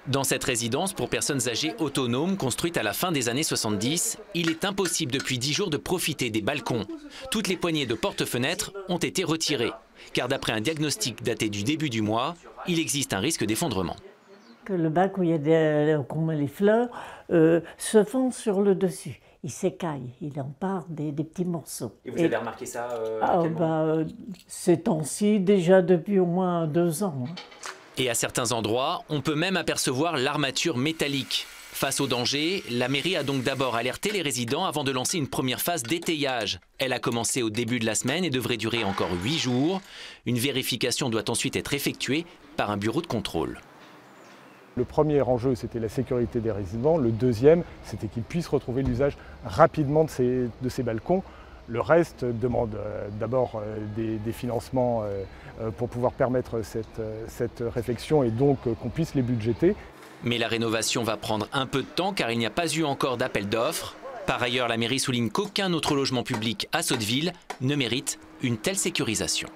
Dans cette résidence pour personnes âgées autonomes construite à la fin des années 70, il est impossible depuis 10 jours de profiter des balcons. Toutes les poignées de porte-fenêtres ont été retirées, car d'après un diagnostic daté du début du mois, il existe un risque d'effondrement. Le bac où il y a qu'on met les fleurs se fond sur le dessus. Il s'écaille, il en part des petits morceaux. Et vous avez remarqué ça ces temps-ci, déjà depuis au moins 2 ans. Hein. Et à certains endroits, on peut même apercevoir l'armature métallique. Face au danger, la mairie a donc d'abord alerté les résidents avant de lancer une première phase d'étayage. Elle a commencé au début de la semaine et devrait durer encore 8 jours. Une vérification doit ensuite être effectuée par un bureau de contrôle. Le premier enjeu, c'était la sécurité des résidents. Le deuxième, c'était qu'ils puissent retrouver l'usage rapidement de ces balcons. Le reste demande d'abord des financements pour pouvoir permettre cette réflexion et donc qu'on puisse les budgéter. Mais la rénovation va prendre un peu de temps car il n'y a pas eu encore d'appel d'offres. Par ailleurs, la mairie souligne qu'aucun autre logement public à Sotteville ne mérite une telle sécurisation.